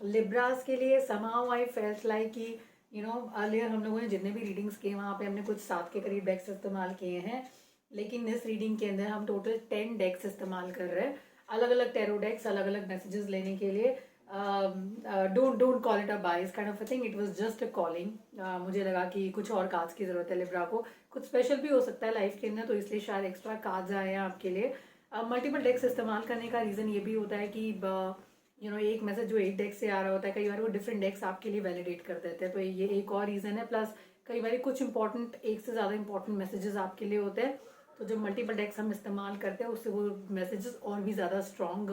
Libras के लिए somehow I felt like कि अर्लियर हम लोगों ने जितने भी रीडिंग्स किए वहाँ पे हमने कुछ 7 के करीब डेक्स इस्तेमाल किए हैं, लेकिन इस रीडिंग के अंदर हम टोटल 10 डेक्स इस्तेमाल कर रहे हैं, अलग अलग टेरो डेक्स, अलग अलग मैसेजेस लेने के लिए। डोंट कॉल इट अ बाइस kind of a thing, it was just a calling. मुझे लगा कि कुछ और कार्ड्स की ज़रूरत है लिब्रा को, कुछ स्पेशल भी हो सकता है लाइफ के अंदर, तो इसलिए शायद एक्स्ट्रा कार्ड्स आए हैं आपके लिए। मल्टीपल डेक्स इस्तेमाल करने का रीज़न ये भी होता है कि एक मैसेज जो एक डेक से आ रहा होता है, कई बार वो डिफरेंट डेक्स आपके लिए वैलिडेट कर देते हैं, तो ये एक और रीज़न है। प्लस कई बार कुछ इंपॉर्टेंट, एक से ज़्यादा इंपॉर्टेंट मैसेजेस आपके लिए होते हैं, तो जब मल्टीपल डेक्स हम इस्तेमाल करते हैं उससे वो मैसेजेस और भी ज़्यादा स्ट्रॉन्ग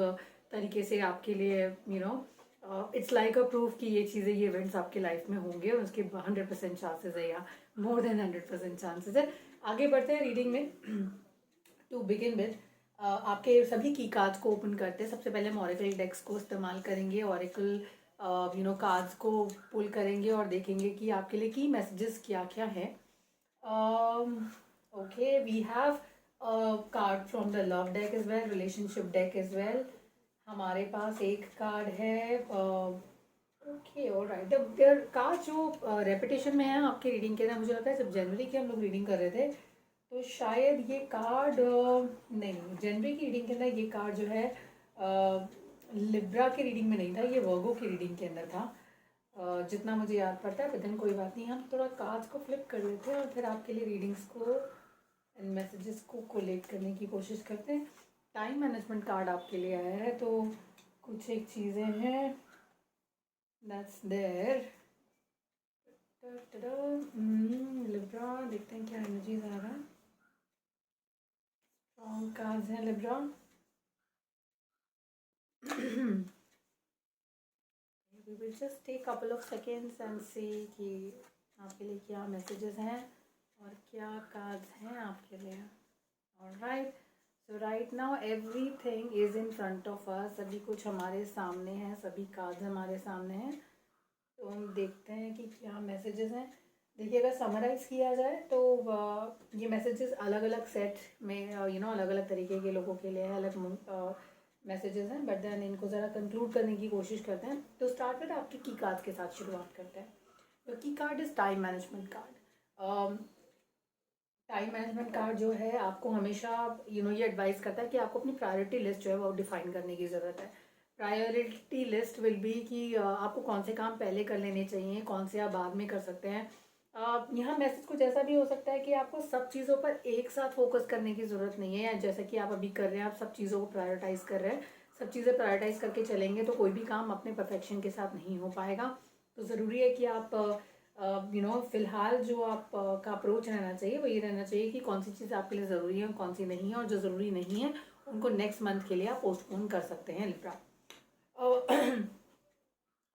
तरीके से आपके लिए इट्स लाइक अ प्रूफ कि ये चीज़ें, ये इवेंट्स आपके लाइफ में होंगे, और उसके 100% चांसेस है, या मोर देन 100% चांसेस है। आगे बढ़ते हैं रीडिंग में। टू बिगिन विद, आपके सभी की कार्ड्स को ओपन करते हैं। सबसे पहले हम ऑरेकल डेक्स को इस्तेमाल करेंगे, ऑरेकल कार्ड्स को पुल करेंगे और देखेंगे कि आपके लिए की मैसेजेस क्या क्या है। Okay, we have card from the love deck is well, relationship deck is well. हमारे पास एक कार्ड है, ओके ऑलराइट, देयर कार्ड जो रेपिटेशन में है आपके रीडिंग के अंदर। मुझे लगता है जब जनवरी की हम लोग रीडिंग कर रहे थे तो शायद ये कार्ड नहीं, जनवरी की रीडिंग के अंदर ये कार्ड जो है लिब्रा की रीडिंग में नहीं था, ये वर्गो की रीडिंग के अंदर था, जितना मुझे याद पड़ता है। बट कोई बात नहीं, हम थोड़ा कार्ड्स को फ्लिप कर लेते हैं और फिर आपके लिए रीडिंग्स को एंड मैसेजेस को कोलेट करने की कोशिश करते हैं। टाइम मैनेजमेंट कार्ड आपके लिए आया है, तो कुछ एक चीज़ें हैं दैट्स देयर। लिब्रा, देखते हैं क्या एनर्जीज आ रहा है। स्ट्रॉन्ग कार्ड्स हैं Libra. We will just take couple of seconds and see कि आपके लिए क्या मैसेजेस हैं और क्या कार्ड्स हैं आपके लिए। Alright, so right now everything is in front of us, सभी कुछ हमारे सामने है, सभी कार्ड्स हमारे सामने हैं। तो हम देखते हैं कि क्या मैसेजेस हैं। देखिए, अगर समराइज़ किया जाए तो ये मैसेजेस अलग अलग सेट में अलग अलग तरीके के लोगों के लिए अलग मैसेजेस हैं, बट देन इनको ज़रा कंक्लूड करने की कोशिश करते हैं। तो स्टार्ट विद आपके की कार्ड्स के साथ शुरुआत करते हैं। तो की card is time management card. Time management card जो है आपको हमेशा ये एडवाइस करता है कि आपको अपनी प्रायोरिटी लिस्ट जो है वो डिफाइन करने की ज़रूरत है। प्रायोरिटी लिस्ट विल बी कि आपको कौन से काम पहले कर लेने चाहिए, कौन से आप बाद में कर सकते हैं। यहाँ मैसेज कुछ ऐसा भी हो सकता है कि आपको सब चीज़ों पर एक साथ फोकस करने की ज़रूरत नहीं है, या जैसा कि आप अभी कर रहे हैं, आप सब चीज़ों को प्रायोरिटाइज़ कर रहे हैं। सब चीज़ें प्रायोरिटाइज़ करके चलेंगे तो कोई भी काम अपने परफेक्शन के साथ नहीं हो पाएगा। तो ज़रूरी है कि आप फ़िलहाल जो आप का अप्रोच रहना चाहिए वो ये रहना चाहिए कि कौन सी चीज़ आपके लिए ज़रूरी है और कौन सी नहीं है, और जो ज़रूरी नहीं है उनको नेक्स्ट मंथ के लिए आप पोस्टपोन कर सकते हैं लिब्रा।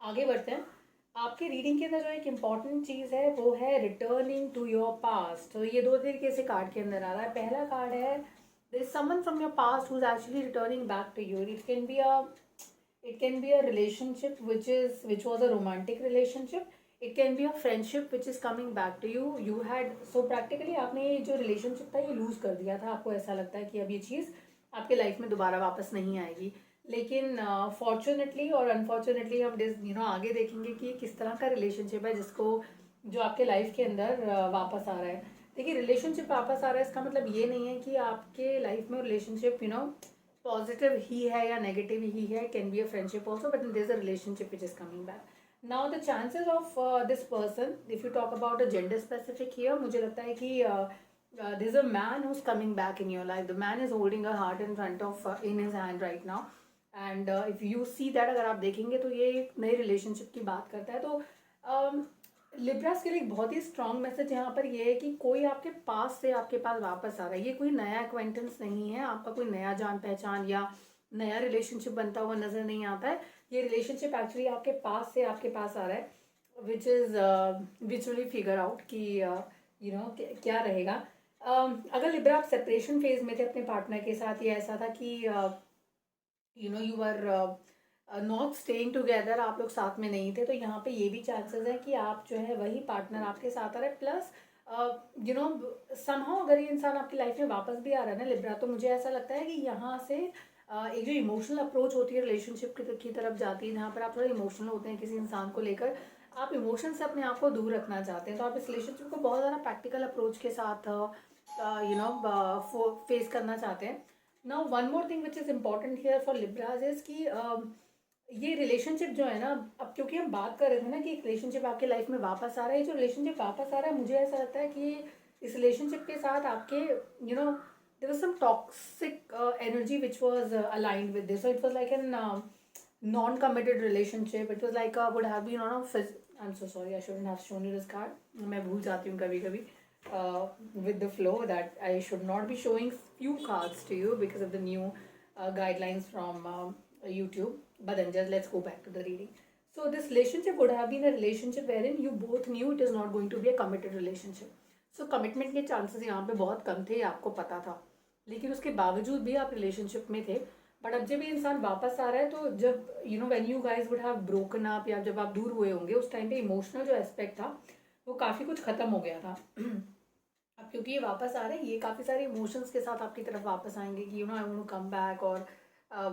आगे बढ़ते हैं। आपके रीडिंग के अंदर जो एक इम्पॉर्टेंट चीज़ है वो है रिटर्निंग टू योर पास्ट। तो ये दो तरीके से कार्ड के अंदर आ रहा है। पहला कार्ड है there is someone from your past who is actually returning back to you. It can be a relationship which was a romantic relationship. It can be a friendship which is coming back to you. You had so practically आपने ये जो relationship था ये loose कर दिया था, आपको ऐसा लगता है कि अब ये चीज़ आपके लाइफ में दोबारा वापस नहीं आएगी। लेकिन फॉर्चुनेटली और अनफॉर्चुनेटली हम आगे देखेंगे कि किस तरह का रिलेशनशिप है जिसको जो आपके लाइफ के अंदर वापस आ रहा है। देखिए, रिलेशनशिप वापस आ रहा है इसका मतलब ये नहीं है कि आपके लाइफ में रिलेशनशिप पॉजिटिव ही है या नेगेटिव ही है, can be a friendship also, but there is a relationship which is coming back. Now the chances of this person, if you talk about a gender specific here, मुझे लगता है कि there's a man who's coming back in your life. The man is holding a heart in front of in his hand right now, and if you see that, अगर आप देखेंगे तो ये एक नए रिलेशनशिप की बात करता है। तो लिब्रास के लिए एक बहुत ही स्ट्रॉन्ग मैसेज यहाँ पर ये है कि कोई आपके पास से आपके पास वापस आ रहा है। ये कोई नया एक्वेंटेंस नहीं है, आपका कोई नया जान पहचान या नया रिलेशनशिप बनता हुआ नजर नहीं आता है। ये रिलेशनशिप एक्चुअली आपके पास से आपके पास आ रहा है, विच विल फिगर आउट कि क्या रहेगा। अगर लिब्रा आप सेपरेशन फेज में थे अपने पार्टनर के साथ, ये ऐसा था कि you are not staying together, आप लोग साथ में नहीं थे, तो यहाँ पे ये भी चांसेस है कि आप जो है वही पार्टनर आपके साथ आ रहा है। प्लस समहाउ अगर ये इंसान आपकी लाइफ में वापस भी आ रहा है ना लिब्रा, तो मुझे ऐसा लगता है कि यहाँ से एक जो इमोशनल अप्रोच होती है रिलेशनशिप की तरफ जाती है, जहाँ पर आप थोड़ा इमोशनल होते हैं किसी इंसान को लेकर, आप इमोशन से अपने आप को दूर रखना चाहते हैं, तो आप इस रिलेशनशिप को बहुत ज़्यादा प्रैक्टिकल अप्रोच के साथ फेस करना चाहते हैं. Now one more thing which is important here for लिब्राज is कि ये रिलेशनशिप जो है ना, अब क्योंकि हम बात कर रहे थे ना कि एक रिलेशनशिप आपके लाइफ में वापस आ रहा है, ये जो रिलेशनशिप वापस आ रहा है, मुझे ऐसा लगता है कि इस रिलेशनशिप के साथ आपके there was some toxic energy which was aligned with this. So it was like an non-committed relationship. It was like would have been on a I'm so sorry, I shouldn't have shown you this card. मैं भूल जाती हूँ कभी कभी with the flow that I should not be showing few cards to you because of the new guidelines from YouTube. But then just let's go back to the reading. So this relationship would have been a relationship wherein you both knew it is not going to be a committed relationship. So commitment के chances यहाँ पे बहुत कम थे, आपको पता था, लेकिन उसके बावजूद भी आप रिलेशनशिप में थे. बट अब जब ये इंसान वापस आ रहा है, तो जब when you guys would have broken up, या जब आप दूर हुए होंगे, उस टाइम पे इमोशनल जो एस्पेक्ट था वो काफ़ी कुछ ख़त्म हो गया था. अब क्योंकि ये वापस आ रहे हैं, ये काफ़ी सारे इमोशंस के साथ आपकी तरफ वापस आएंगे कि I want to come back, और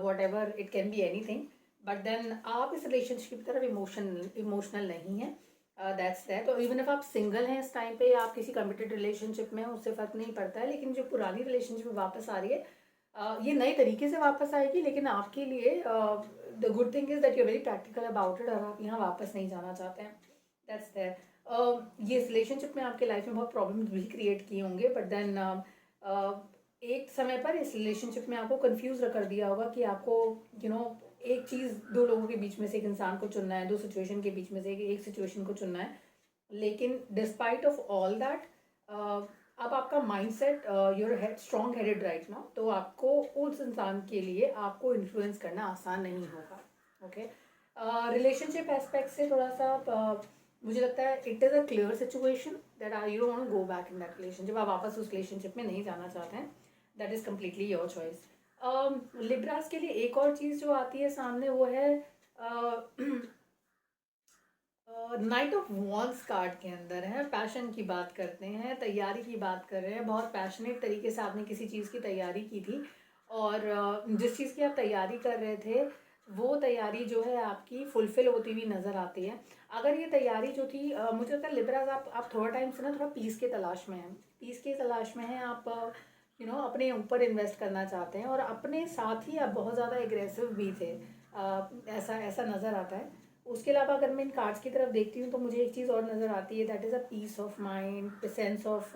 whatever it can be anything. But then आप इस रिलेशनशिप की तरफ इमोशनल नहीं है. That's that. तो इवन इफ आप सिंगल हैं इस टाइम पे, आप किसी कमिटेड रिलेशनशिप में हैं, उससे फ़र्क नहीं पड़ता है. लेकिन जो पुरानी रिलेशनशिप वापस आ रही है, ये नए तरीके से वापस आएगी, लेकिन आपके लिए the good thing is that you very practical about it, और आप यहाँ वापस नहीं जाना चाहते हैं. That's that. ये रिलेशनशिप में आपके लाइफ में बहुत प्रॉब्लम्स भी क्रिएट किए होंगे, बट देन एक समय पर इस रिलेशनशिप में आपको कंफ्यूज कर दिया होगा कि आपको एक चीज़, दो लोगों के बीच में से एक इंसान को चुनना है, दो सिचुएशन के बीच में से एक सिचुएशन को चुनना है. लेकिन डिस्पाइट ऑफ ऑल दैट, अब आपका mindset, you're strong headed right now, तो आपको उस इंसान के लिए आपको इन्फ्लुएंस करना आसान नहीं होगा. ओके. रिलेशनशिप एस्पेक्ट से थोड़ा सा मुझे लगता है it is a clear situation that I you want to go back in that relationship. आप वापस उस रिलेशनशिप में नहीं जाना चाहते हैं. That is completely your choice. Libras के लिए एक और चीज़ जो आती है सामने, वो है नाइट ऑफ वॉन्स कार्ड के अंदर है. पैशन की बात करते हैं, तैयारी की बात कर रहे हैं. बहुत पैशनेट तरीके से आपने किसी चीज़ की तैयारी की थी, और जिस चीज़ की आप तैयारी कर रहे थे, वो तैयारी जो है आपकी फुलफिल होती हुई नज़र आती है. अगर ये तैयारी जो थी, मुझे लगता है लिब्रास, आप थोड़ा टाइम से ना थोड़ा पीस के तलाश में हैं. पीस के तलाश में हैं आप. अपने ऊपर इन्वेस्ट करना चाहते हैं, और अपने साथ ही आप बहुत ज़्यादा एग्रेसिव भी थे. ऐसा ऐसा नज़र आता है. उसके अलावा अगर मैं इन कार्ड्स की तरफ देखती हूँ, तो मुझे एक चीज़ और नज़र आती है, that is a piece of mind, sense of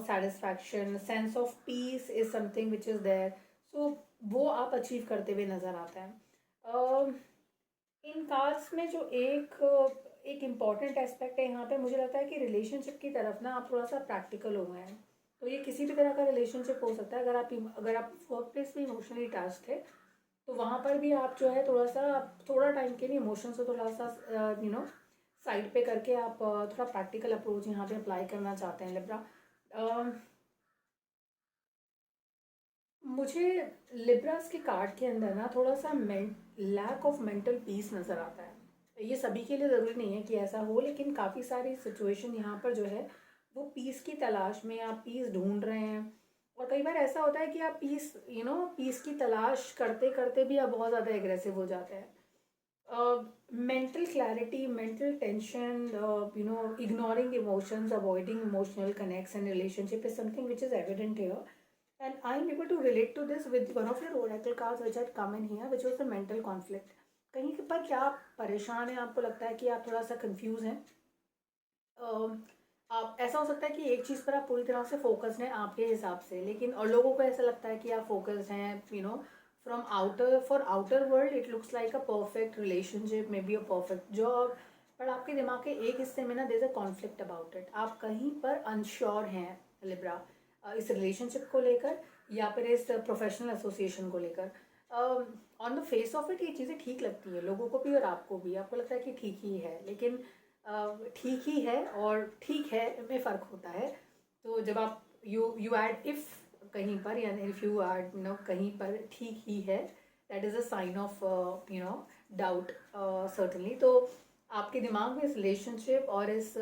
satisfaction, sense of peace is something which is there. So वो आप अचीव करते हुए नज़र आता है. इन कार्ड्स में जो एक इम्पॉर्टेंट एस्पेक्ट है यहाँ पे, मुझे लगता है कि रिलेशनशिप की तरफ ना आप थोड़ा सा प्रैक्टिकल हो गए हैं. तो ये किसी भी तरह का रिलेशनशिप हो सकता है. अगर आप वर्क प्लेस में इमोशनली अटैच थे, तो वहाँ पर भी आप जो है थोड़ा टाइम के लिए इमोशन से थोड़ा सा साइड पे करके आप थोड़ा प्रैक्टिकल अप्रोच यहाँ पे अप्लाई करना चाहते हैं लिब्रा. मुझे लिब्रास के कार्ड के अंदर ना थोड़ा सा लैक ऑफ मेंटल पीस नज़र आता है. ये सभी के लिए ज़रूरी नहीं है कि ऐसा हो, लेकिन काफ़ी सारी सिचुएशन यहाँ पर जो है वो पीस की तलाश में, आप पीस ढूंढ रहे हैं. और कई बार ऐसा होता है कि आप पीस की तलाश करते करते भी आप बहुत ज़्यादा एग्रेसिव हो जाते हैं. Mental clarity, mental tension, ignoring emotions, avoiding emotional connects and relationship is something which is evident here. And I'm able to relate to this with one of your oracle cards which had come in here, which was the mental conflict. कहीं पर क्या आप परेशान हैं, आपको लगता है कि आप थोड़ा सा कंफ्यूज हैं. आप ऐसा हो सकता है कि एक चीज़ पर आप पूरी तरह से फोकस हैं आपके हिसाब से, लेकिन और लोगों को ऐसा लगता है कि आप फोकस हैं. From for outer world it looks like a perfect relationship, may be a perfect job, पर आपके दिमाग के एक हिस्से में ना there is a conflict about it. आप कहीं पर अनश्योर हैं लिब्रा, इस रिलेशनशिप को लेकर या फिर इस प्रोफेशनल एसोसिएशन को लेकर. On the face of it ये चीज़ें ठीक लगती हैं लोगों को भी और आपको भी. आपको लगता है कि ठीक ही है, लेकिन ठीक ही है और ठीक है में फ़र्क होता है. तो जब आप यू ऐड इफ़ कहीं पर, यानी इफ़ यू ऐड कहीं पर ठीक ही है, that is a sign of doubt certainly. तो आपके दिमाग में इस रिलेशनशिप और इस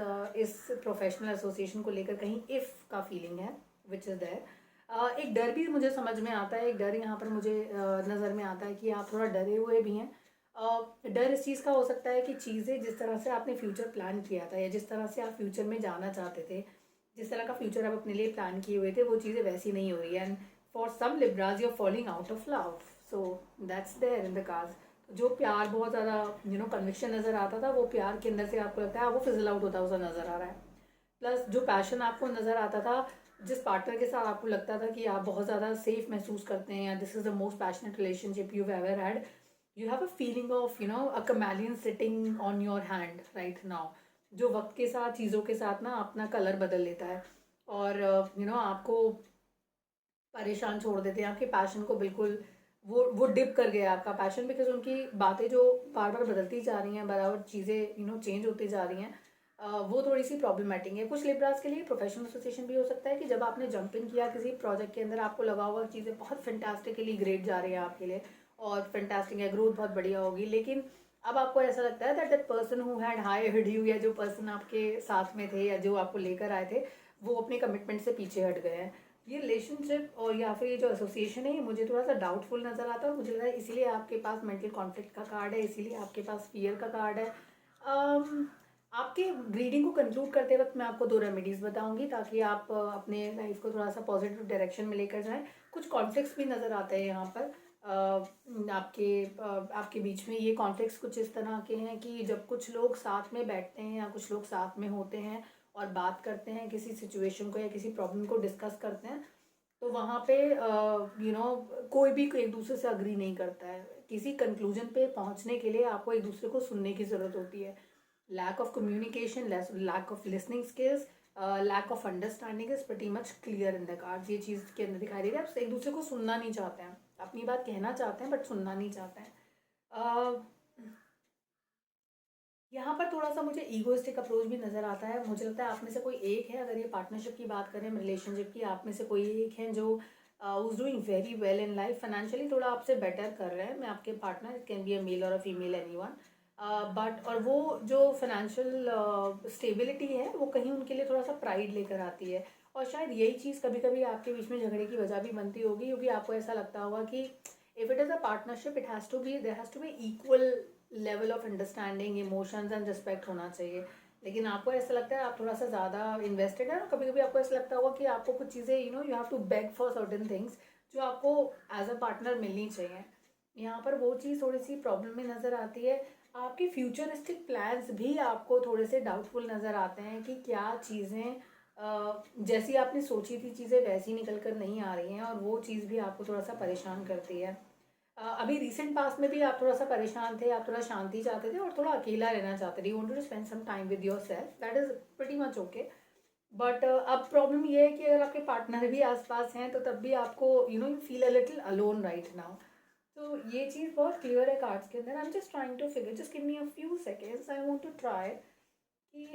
प्रोफेशनल एसोसिएशन को लेकर कहीं इफ़ का फीलिंग है विच इज़ देयर. एक डर भी मुझे समझ में आता है, एक डर यहाँ पर मुझे नज़र में आता है कि आप थोड़ा डरे हुए भी हैं। डर इस चीज़ का हो सकता है कि चीज़ें जिस तरह से आपने फ्यूचर प्लान किया था या जिस तरह से आप फ्यूचर में जाना चाहते थे, जिस तरह का फ्यूचर आप अपने लिए प्लान किए हुए थे, वो चीज़ें वैसी नहीं हो रही है। And for some Libras you are falling out of love, so that's there in the cards. जो प्यार बहुत ज़्यादा कन्विक्शन नज़र आता था, वो प्यार के अंदर से आपको लगता है वो फिजल आउट होता हुआ नज़र आ रहा है। प्लस जो पैशन आपको नज़र आता था, जिस पार्टनर के साथ आपको लगता था कि आप बहुत ज़्यादा सेफ महसूस करते हैं या this is the most passionate relationship you ever had, you have a feeling of a chameleon sitting on your hand right now, जो वक्त के साथ चीज़ों के साथ ना अपना कलर बदल लेता है और आपको परेशान छोड़ देते हैं, आपके पैशन को बिल्कुल वो डिप कर गया आपका पैशन, बिकॉज उनकी बातें जो बार बार बदलती जा रही हैं, बराबर चीज़ें चेंज होती जा रही हैं, वो थोड़ी सी प्रॉब्लमेटिक है। कुछ लिब्रास के लिए प्रोफेशनल एसोसिएशन भी हो सकता है कि जब आपने जंप इन किया किसी प्रोजेक्ट के अंदर, आपको लगा होगा चीज़ें बहुत फैंटास्टिकली ग्रेट जा रही है आपके लिए और फैंटास्टिक है, ग्रोथ बहुत बढ़िया होगी, लेकिन अब आपको ऐसा लगता है that that person who had hired you, या जो पर्सन आपके साथ में थे या जो आपको लेकर आए थे, वो अपने कमिटमेंट से पीछे हट गए हैं। ये रिलेशनशिप और या फिर ये जो एसोसिएशन है, ये मुझे थोड़ा सा डाउटफुल नज़र आता है और मुझे लग रहा है इसीलिए आपके पास मेंटल कॉन्फ्लिक्ट का कार्ड है, इसीलिए आपके पास फियर का कार्ड है। आपके रीडिंग को कंक्लूड करते वक्त मैं आपको 2 रेमेडीज़ बताऊंगी ताकि आप अपने लाइफ को थोड़ा सा पॉजिटिव डायरेक्शन में लेकर जाएं। कुछ कॉन्फ्लिक्ट्स भी नज़र आते हैं यहाँ पर आपके बीच में। ये कॉन्फ्लिक्ट्स कुछ इस तरह के हैं कि जब कुछ लोग साथ में बैठते हैं या कुछ लोग साथ में होते हैं और बात करते हैं, किसी सिचुएशन को या किसी प्रॉब्लम को डिस्कस करते हैं, तो वहाँ पे कोई भी एक दूसरे से अग्री नहीं करता है। किसी कंक्लूजन पे पहुँचने के लिए आपको एक दूसरे को सुनने की ज़रूरत होती है। Lack of communication, lack of listening skills, lack of understanding is pretty much clear in the cards. ये चीज़ के अंदर दिखाई दे रही है, आप एक दूसरे को सुनना नहीं चाहते हैं, अपनी बात कहना चाहते हैं बट सुनना नहीं चाहते हैं। यहाँ पर थोड़ा सा मुझे ईगोइस्टिक अप्रोच भी नज़र आता है। मुझे लगता है आप में से कोई एक है, अगर ये पार्टनरशिप की बात करें, रिलेशनशिप की, आप में से कोई एक है जो is doing very well in life, financially थोड़ा आपसे बेटर कर रहे हैं। मैं आपके partner, it can be a male और a female, anyone, but और वो जो फाइनेंशियल स्टेबिलिटी है वो कहीं उनके लिए थोड़ा सा प्राइड लेकर आती है, और शायद यही चीज़ कभी कभी आपके बीच में झगड़े की वजह भी बनती होगी, क्योंकि आपको ऐसा लगता होगा कि if it is a partnership, it has to be there has to be equal level of understanding, emotions and respect होना चाहिए। लेकिन आपको ऐसा लगता है आप थोड़ा सा ज़्यादा इन्वेस्टेड है, और कभी कभी आपको ऐसा लगता होगा कि आपको कुछ चीज़ें you have to beg for certain things जो आपको एज अ पार्टनर मिलनी चाहिए। यहाँ पर वो चीज़ थोड़ी सी प्रॉब्लम में नज़र आती है। आपके फ्यूचरिस्टिक प्लान्स भी आपको थोड़े से डाउटफुल नज़र आते हैं कि क्या चीज़ें जैसी आपने सोची थी चीज़ें वैसी निकल कर नहीं आ रही हैं, और वो चीज़ भी आपको थोड़ा सा परेशान करती है। अभी रिसेंट पास्ट में भी आप थोड़ा सा परेशान थे, आप थोड़ा शांति चाहते थे और थोड़ा अकेला रहना चाहते थे, you wanted to spend some time with your self, that is pretty much okay. But अब प्रॉब्लम ये है कि अगर आपके पार्टनर भी आसपास हैं तो तब भी आपको you feel a little alone right now. तो ये चीज़ बहुत क्लियर है कार्ड्स के अंदर। I am just trying to figure, just give me a few seconds, I want to try कि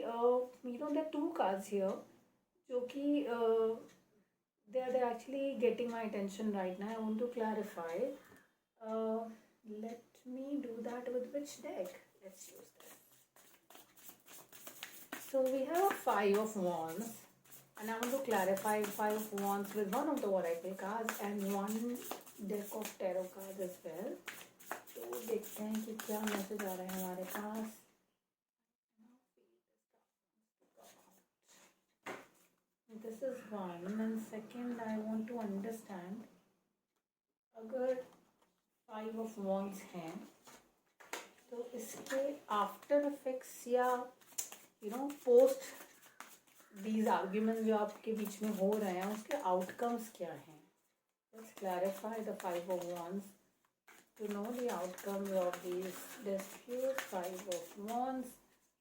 देयर टू कार्ड्स हियर जो कि they are actually getting my attention right now. I want to clarify. Uh, Let me do that with which deck? Let's use that. So we have a Five of Wands, and I want to clarify Five of Wands with one of the Oracle cards and one deck of Tarot cards as well. तो देखते हैं कि क्या message आ रहा है हमारे पास। This is one, and second I want to understand, अगर Five of Wands हैं तो इसके आफ्टर इफेक्ट्स या पोस्ट दीज आर्ग्यूमेंट जो आपके बीच में हो रहे हैं उसके आउटकम्स क्या हैं। Let's clarify the Five of Wands to know the outcomes of these disputes. Five of Wands,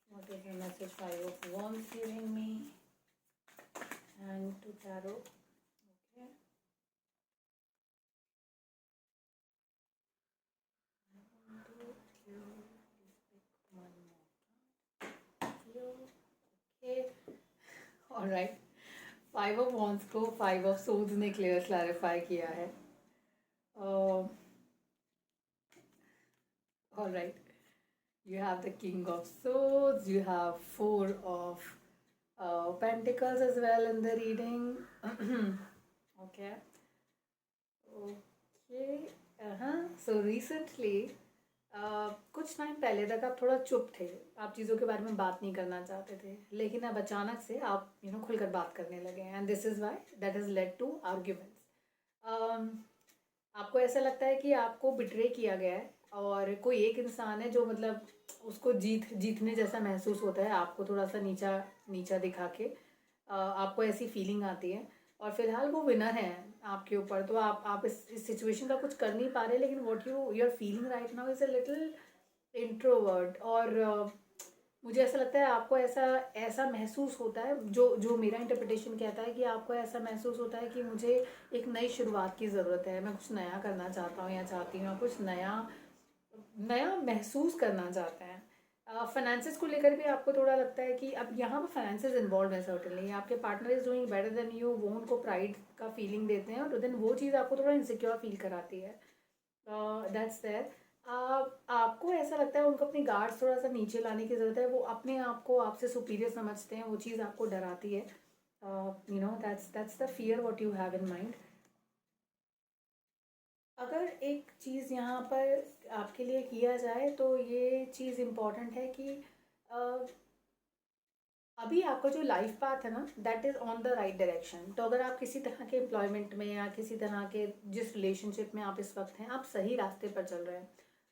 what is the message Five of Wands giving me? And to Tarot, okay. Alright, five of wands को five of swords ने clarify किया है। Alright, you have the King of Swords, you have Four of Pentacles as well in the reading. Okay okay. हाँ, so recently कुछ time पहले तक आप थोड़ा चुप थे, आप चीज़ों के बारे में बात नहीं करना चाहते थे, लेकिन अब अचानक से आप खुलकर बात करने लगे हैं, and this is why that is led to arguments. आपको ऐसा लगता है कि आपको बिट्रे किया गया है, और कोई एक इंसान है जो मतलब उसको जीतने जैसा महसूस होता है, आपको थोड़ा सा नीचा नीचा दिखा के आपको ऐसी फीलिंग आती है, और फिलहाल वो विनर है आपके ऊपर, तो आप इस सिचुएशन का कुछ कर नहीं पा रहे, लेकिन what you are feeling right now is a little introvert, और मुझे ऐसा लगता है आपको ऐसा ऐसा महसूस होता है, जो जो मेरा इंटरप्रिटेशन कहता है कि आपको ऐसा महसूस होता है कि मुझे एक नई शुरुआत की ज़रूरत है, मैं कुछ नया करना चाहता हूँ या चाहती हूँ, कुछ नया नया महसूस करना चाहते हैं। फाइनेंसेस को लेकर भी आपको थोड़ा लगता है कि अब यहाँ पर फाइनेंसेस इन्वॉल्व है सर्टेनली, आपके partner is doing better than you, वो उनको प्राइड का फीलिंग देते हैं, और देन वो चीज़ आपको थोड़ा इनसिक्योर फील कराती है। That's there. आपको ऐसा लगता है उनको अपनी गार्ड्स थोड़ा सा नीचे लाने की ज़रूरत है, वो अपने आप को आपसे सुपीरियर समझते हैं, वो चीज़ आपको डराती है। That's the fear what you have in mind. अगर एक चीज़ यहाँ पर आपके लिए किया जाए तो ये चीज़ इम्पॉर्टेंट है कि अ, अभी आपका जो लाइफ पाथ है ना, that is on the right direction, तो अगर आप किसी तरह के एम्प्लॉयमेंट में या किसी तरह के जिस रिलेशनशिप में आप इस वक्त हैं, आप सही रास्ते पर चल रहे हैं,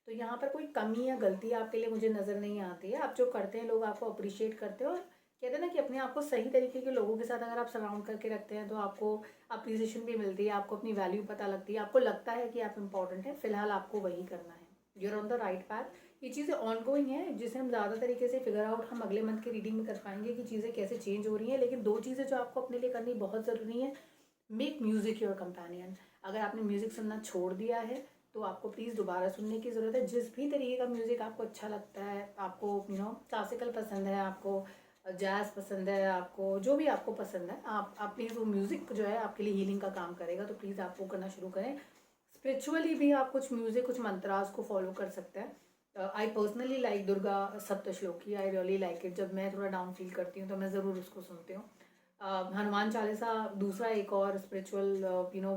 तो यहाँ पर कोई कमी या गलती आपके लिए मुझे नज़र नहीं आती है। आप जो करते हैं लोग आपको अप्रिशिएट करते हैं, और कहते हैं ना कि अपने आप को सही तरीके के लोगों के साथ अगर आप सराउंड करके रखते हैं तो आपको अप्रिसिएशन भी मिलती है, आपको अपनी वैल्यू पता लगती है, आपको लगता है कि आप इंपॉर्टेंट हैं, फिलहाल आपको वही करना है, you are on the right path. ये चीज़ें ऑन गोइंग है, जिसे हम ज़्यादा तरीके से फिगर आउट हम अगले मंथ की रीडिंग में कर पाएंगे कि चीज़ें कैसे चेंज हो रही हैं, लेकिन दो चीज़ें जो आपको अपने लिए करनी बहुत ज़रूरी है। Make music your companion. अगर आपने म्यूज़िक सुनना छोड़ दिया है तो आपको प्लीज़ दोबारा सुनने की ज़रूरत है, जिस भी तरीके का म्यूज़िक आपको अच्छा लगता है, आपको क्लासिकल पसंद है, आपको जैज़ पसंद है, आपको जो भी आपको पसंद है, आप प्लीज़ वो म्यूज़िक जो है आपके लिए हीलिंग का काम करेगा, तो प्लीज़ आप वो करना शुरू करें। स्पिरिचुअली भी आप कुछ म्यूज़िक, कुछ मंत्रास को फॉलो कर सकते हैं। I personally like Durga Saptashloki, I really like it, जब मैं थोड़ा डाउन फील करती हूँ तो मैं ज़रूर उसको सुनती हूँ। हनुमान चालीसा दूसरा एक और स्पिरिचुअल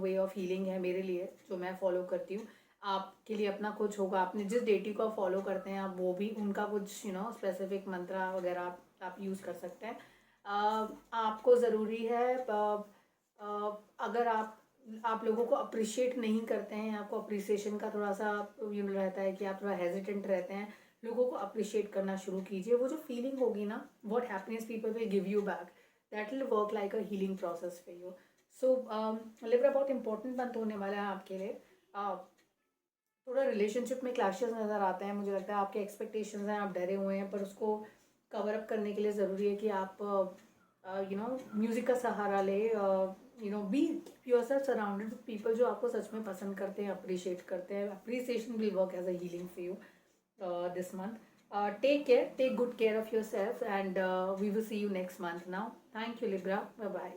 वे ऑफ हीलिंग है मेरे लिए, जो मैं फॉलो करती हूँ। आपके लिए अपना कुछ होगा, आपने जिस डेटी को फॉलो करते हैं आप वो भी उनका कुछ स्पेसिफिक मंत्रा वगैरह आप यूज़ कर सकते हैं। आपको ज़रूरी है अगर आप लोगों को अप्रिशिएट नहीं करते हैं, आपको अप्रिसिएशन का थोड़ा सा रहता है कि आप थोड़ा हेजिटेंट रहते हैं, लोगों को अप्रिशिएट करना शुरू कीजिए। वो जो फीलिंग होगी ना, what happiness people will give you back, that will work like a healing process for you. So Libra बहुत इंपॉर्टेंट मंथ होने वाला है आपके लिए। थोड़ा रिलेशनशिप में क्लैशेस नज़र आते हैं, मुझे लगता है आपके एक्सपेक्टेशंस हैं, आप डरे हुए हैं, पर उसको कवर अप करने के लिए ज़रूरी है कि आप म्यूज़िक का सहारा ले, be your self surrounded with people जो आपको सच में पसंद करते हैं, अप्रिशिएट करते हैं। Appreciation will work as a healing for you this month. Take care, take good care of yourself, and we will see you next month now. Thank you, Libra. Bye bye.